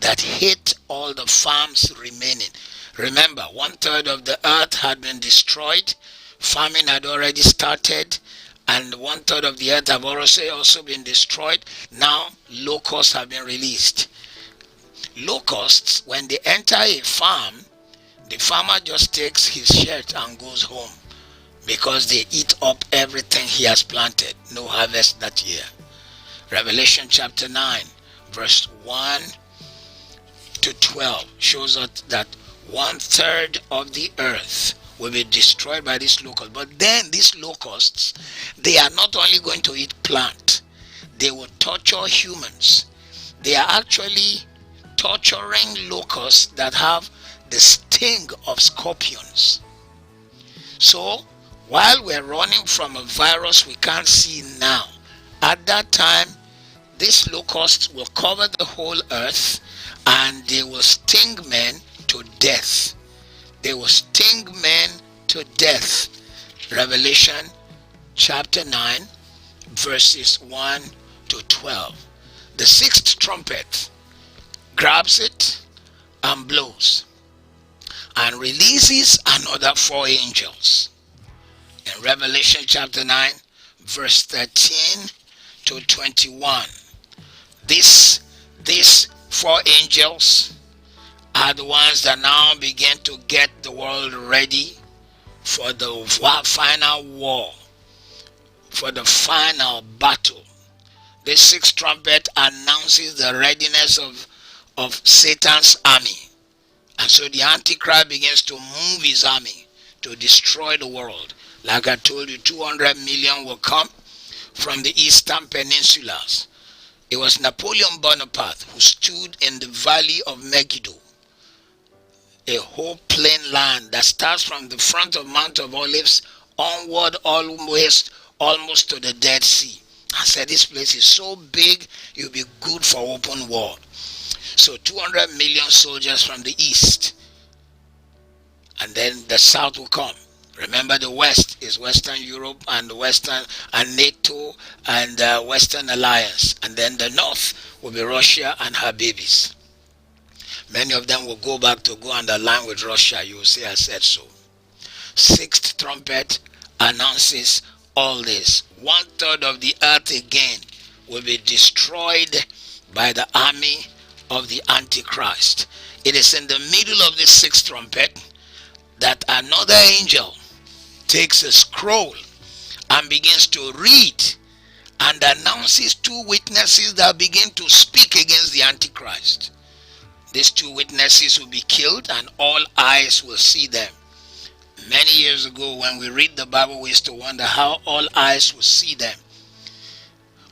that hit all the farms remaining. Remember, 1/3 of the earth had been destroyed. Famine had already started, and 1/3 of the earth have also been destroyed. Now locusts have been released. Locusts, when they enter a farm, the farmer just takes his shirt and goes home, because they eat up everything he has planted. No harvest that year. Revelation chapter 9, verse 1 to 12 shows us that 1/3 of the earth will be destroyed by these locusts. But then these locusts, they are not only going to eat plant, they will torture humans. They are actually torturing locusts that have the sting of scorpions. So while we're running from a virus we can't see now, at that time these locusts will cover the whole earth, and they will sting men to death. They will sting men to death. Revelation chapter 9, verses 1 to 12. The sixth trumpet grabs it and blows and releases another 4 angels. In Revelation chapter 9, verse 13 to 21. These 4 angels are the ones that now begin to get the world ready for the final war, for the final battle. The sixth trumpet announces the readiness of Satan's army. And so the Antichrist begins to move his army to destroy the world. Like I told you, 200 million will come from the eastern peninsulas. It was Napoleon Bonaparte who stood in the valley of Megiddo, a whole plain land that starts from the front of Mount of Olives onward almost to the Dead Sea. I said, this place is so big, you'll be good for open war. So 200 million soldiers from the east and then the south will come. Remember, the west is Western Europe and the Western and NATO and Western Alliance, and then the north will be Russia and her babies. Many of them will go back to go and align with Russia. You will say, I said so. Sixth trumpet announces all this. 1/3 of the earth again will be destroyed by the army of the Antichrist. It is in the middle of the sixth trumpet that another angel takes a scroll and begins to read and announces 2 witnesses that begin to speak against the Antichrist. These 2 witnesses will be killed and all eyes will see them. Many years ago, when we read the Bible, we used to wonder how all eyes will see them.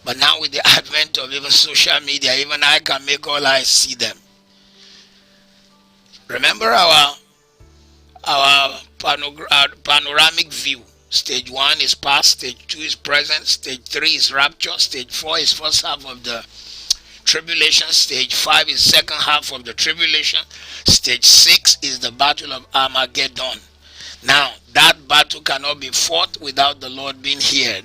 But now with the advent of even social media, even I can make all eyes see them. Remember our panoramic view. Stage 1 is past, stage 2 is present, stage 3 is rapture, stage 4 is first half of the tribulation, stage 5 is second half of the tribulation, stage 6 is the battle of Armageddon. Now, that battle cannot be fought without the Lord being here,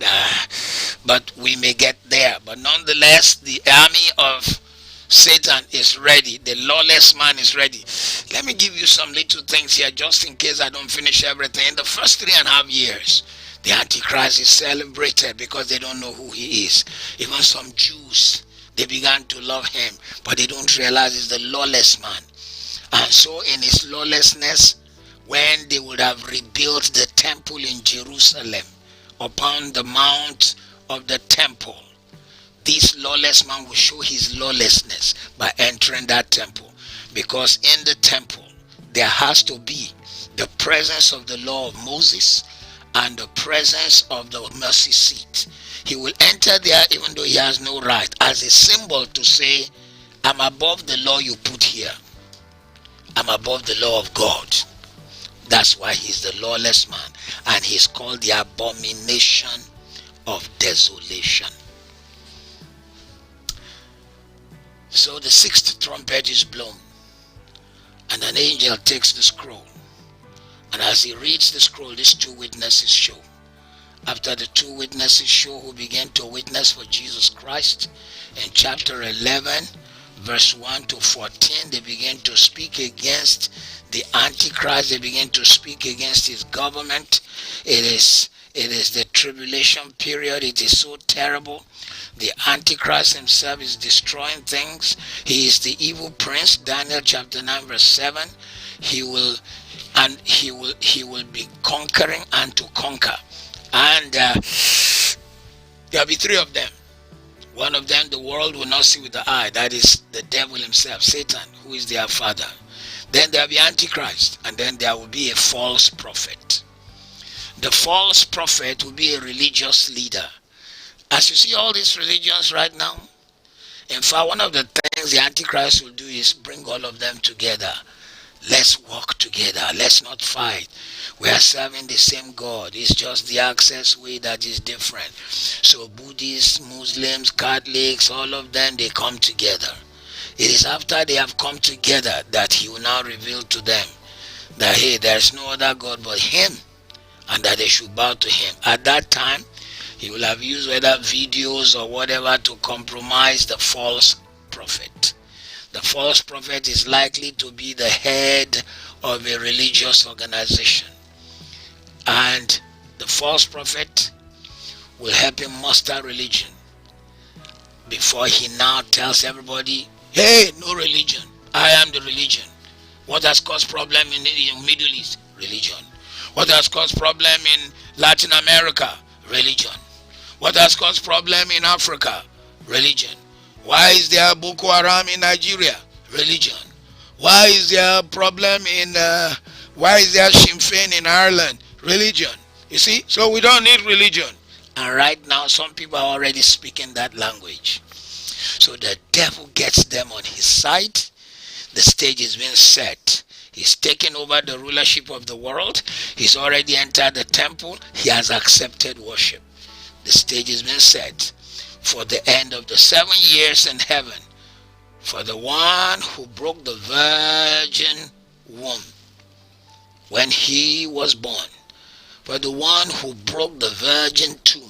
but we may get there. But nonetheless, the army of Satan is ready. The lawless man is ready. Let me give you some little things here just in case I don't finish everything. In the first 3.5 years, the Antichrist is celebrated because they don't know who he is. Even some Jews, they began to love him, but they don't realize he's the lawless man. And so in his lawlessness, when they would have rebuilt the temple in Jerusalem upon the mount of the temple, this lawless man will show his lawlessness by entering that temple, because in the temple there has to be the presence of the law of Moses and the presence of the mercy seat. He will enter there even though he has no right, as a symbol to say, I'm above the law you put here. I'm above the law of God. That's why he's the lawless man, and he's called the abomination of desolation. So the sixth trumpet is blown, and an angel takes the scroll, and as he reads the scroll, these 2 witnesses show. After the 2 witnesses show, who began to witness for Jesus Christ, in chapter 11 verse 1 to 14, they begin to speak against the Antichrist. They begin to speak against his government. It is the tribulation period. It is so terrible. The Antichrist himself is destroying things. He is the evil prince. Daniel chapter 9 verse 7. He will be conquering and to conquer. And there'll be 3 of them. One of them the world will not see with the eye. That is the devil himself, Satan, who is their father. Then there will be Antichrist, and then there will be a false prophet. The false prophet will be a religious leader. As you see all these religions right now, in fact, one of the things the Antichrist will do is bring all of them together. Let's work together. Let's not fight. We are serving the same God. It's just the access way that is different. So Buddhists, Muslims, Catholics, all of them, they come together. It is after they have come together that he will now reveal to them that, hey, there is no other God but him, and that they should bow to him. At that time, he will have used whether videos or whatever to compromise the false prophet. The false prophet is likely to be the head of a religious organization. And the false prophet will help him muster religion before he now tells everybody, hey, no religion. I am the religion. What has caused problem in the Middle East? Religion. What has caused problem in Latin America? Religion. What has caused problem in Africa? Religion. Why is there Boko Haram in Nigeria? Religion. Why is there problem in why is there Sinn Féin in Ireland? Religion. You see, so we don't need religion. And right now some people are already speaking that language. So the devil gets them on his side. The stage is being set. He's taken over the rulership of the world. He's already entered the temple. He has accepted worship. The stage is being set for the end of the 7 years in heaven, for the one who broke the virgin womb. when he was born. For the one who broke the virgin tomb,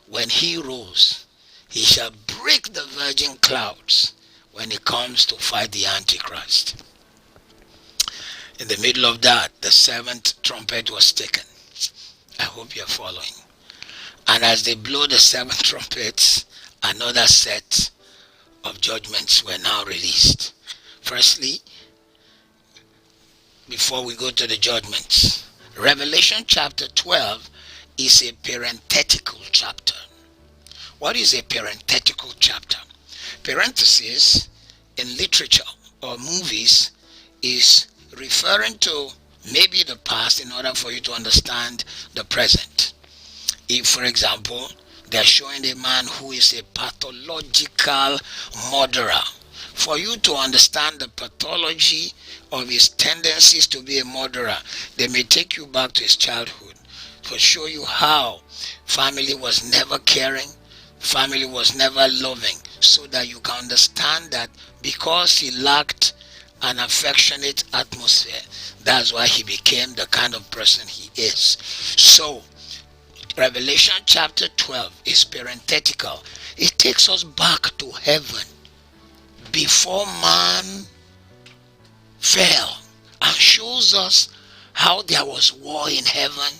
when he rose, he shall break the virgin clouds when he comes to fight the Antichrist. In the middle of that, the seventh trumpet was taken. I hope you're following. And as they blow the seven trumpets, another set of judgments were now released. Firstly, before we go to the judgments, Revelation chapter 12 is a parenthetical chapter. What is a parenthetical chapter? Parenthesis in literature or movies is referring to maybe the past in order for you to understand the present. If, for example, they're showing a man who is a pathological murderer, for you to understand the pathology of his tendencies to be a murderer, they may take you back to his childhood to show you how family was never caring, family was never loving, so that you can understand that because he lacked an affectionate atmosphere, that's why he became the kind of person he is. So Revelation chapter 12 is parenthetical. It takes us back to heaven before man fell and shows us how there was war in heaven.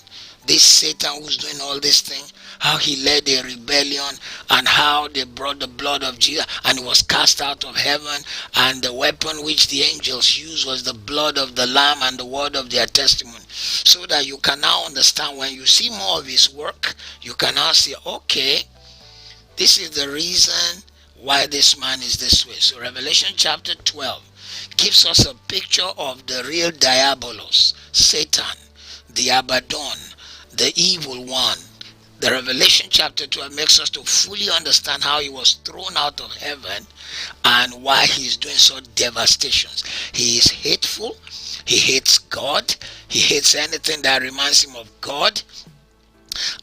This Satan who's doing all this thing, how he led a rebellion, and how they brought the blood of Jesus and he was cast out of heaven, and the weapon which the angels used was the blood of the Lamb and the word of their testimony. So that you can now understand, when you see more of his work, you can now say, okay, this is the reason why this man is this way. So Revelation chapter 12 gives us a picture of the real diabolos, Satan, the Abaddon, the evil one. The Revelation chapter 12 makes us to fully understand how he was thrown out of heaven and why he's doing such devastations. He is hateful. He hates God. He hates anything that reminds him of God.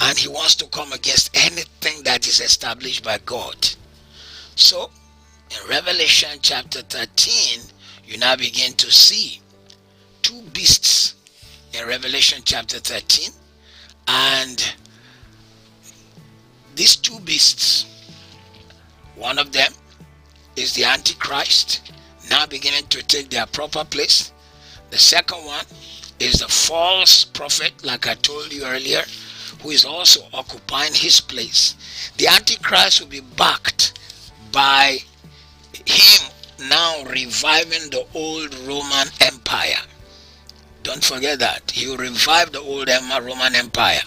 And he wants to come against anything that is established by God. So, in Revelation chapter 13, you now begin to see two beasts in Revelation chapter 13. And these two beasts, one of them is the Antichrist, now beginning to take their proper place. The second one is the false prophet, like I told you earlier, who is also occupying his place. The Antichrist will be backed by him now reviving the old Roman Empire. Don't forget that. He will revive the old Roman Empire.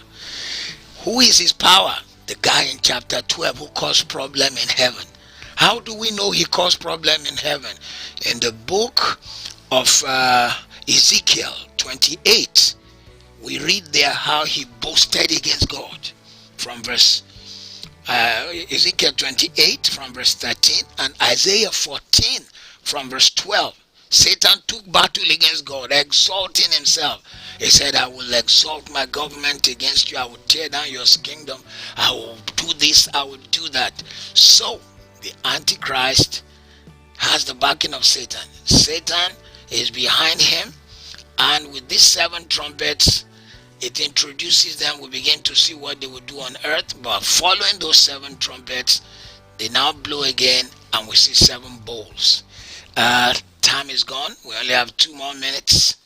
Who is his power? The guy in chapter 12 who caused problem in heaven. How do we know he caused problem in heaven? In the book of Ezekiel 28, we read there how he boasted against God. From verse Ezekiel 28 from verse 13 and Isaiah 14 from verse 12. Satan took battle against God, exalting himself. He said, I will exalt my government against you. I will tear down your kingdom. I will do this. I will do that. So the Antichrist has the backing of Satan. Satan is behind him. And with these seven trumpets, it introduces them. We begin to see what they will do on earth. But following those seven trumpets, they now blow again, and we see seven bowls. Time is gone. We only have 2 more minutes.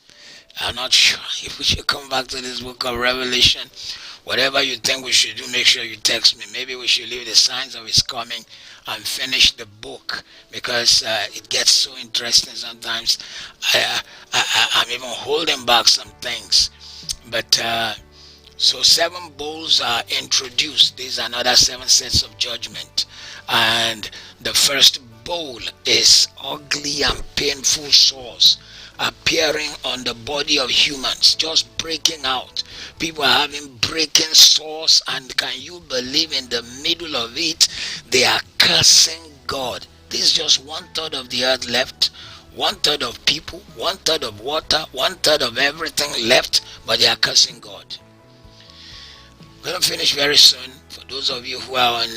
I'm not sure if we should come back to this book of Revelation. Whatever you think we should do, make sure you text me. Maybe we should leave the signs of his coming and finish the book, because it gets so interesting sometimes. I'm even holding back some things. But so 7 bowls are introduced. These are another 7 sets of judgment. And the first bowl is ugly and painful sores appearing on the body of humans, just breaking out. People are having breaking sores, and can you believe, in the middle of it they are cursing God. This is just 1/3 of the earth left, 1/3 of people, 1/3 of water, 1/3 of everything left, but they are cursing God. We're going to finish very soon. For those of you who are on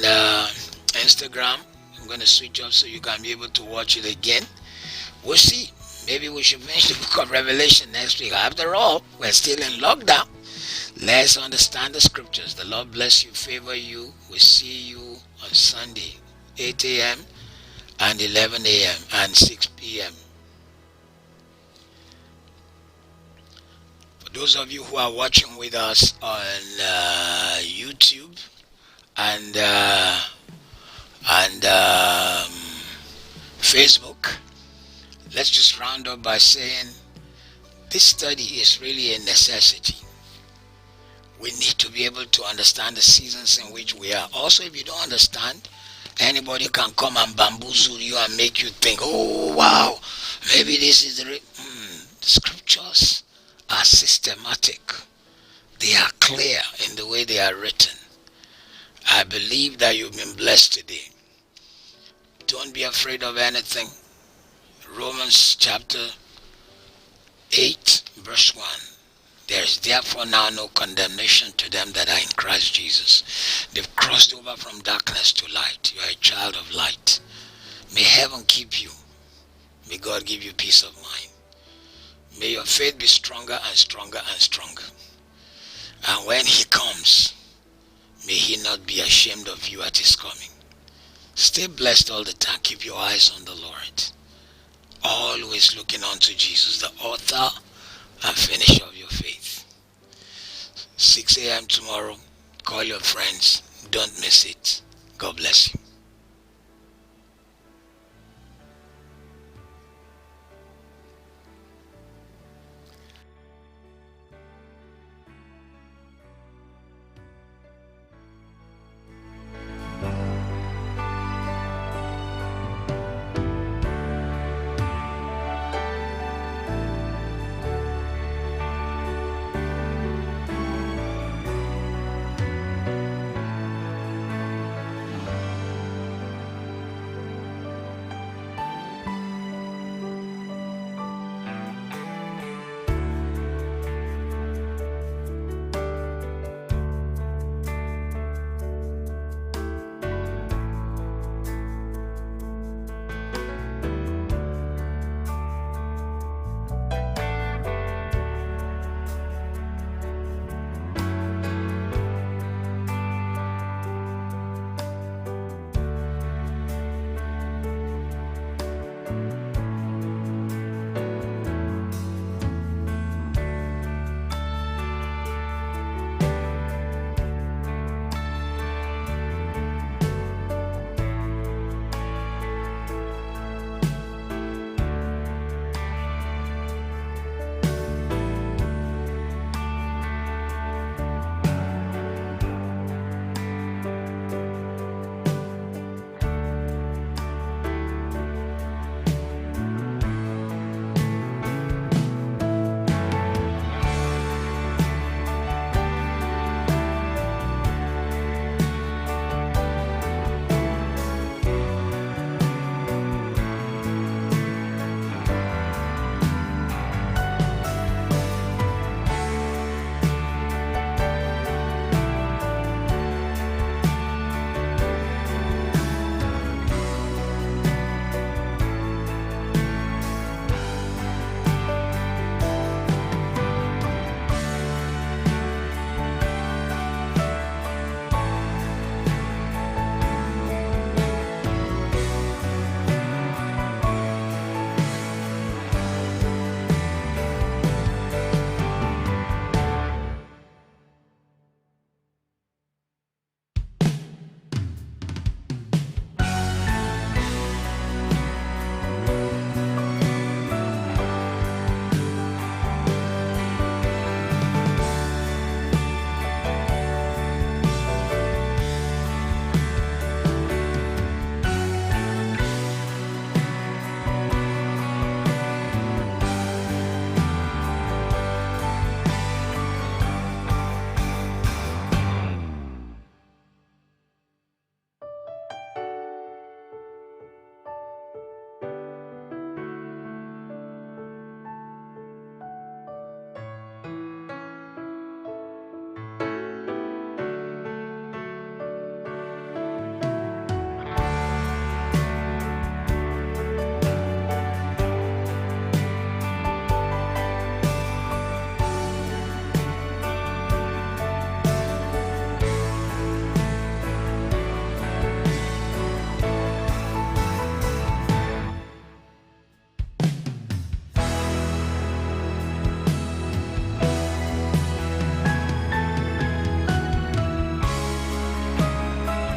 Instagram, I'm going to switch off so you can be able to watch it again. We'll see. Maybe we should finish the book of Revelation next week. After all, we're still in lockdown. Let's understand the scriptures. The Lord bless you, favor you. We'll see you on Sunday, 8 a.m. and 11 a.m. and 6 p.m. For those of you who are watching with us on YouTube and Facebook, let's just round up by saying this study is really a necessity. We need to be able to understand the seasons in which we are. Also, if you don't understand, anybody can come and bamboozle you and make you think, oh wow, maybe this is the scriptures are systematic. They are clear in the way they are written. I believe that you've been blessed today. Don't be afraid of anything. Romans chapter 8 verse 1. There is therefore now no condemnation to them that are in Christ Jesus. They've crossed over from darkness to light. You are a child of light. May heaven keep you. May God give you peace of mind. May your faith be stronger and stronger and stronger. And when he comes, may he not be ashamed of you at his coming. Stay blessed all the time. Keep your eyes on the Lord. Always looking unto Jesus, the author and finisher of your faith. 6 a.m. tomorrow. Call your friends. Don't miss it. God bless you.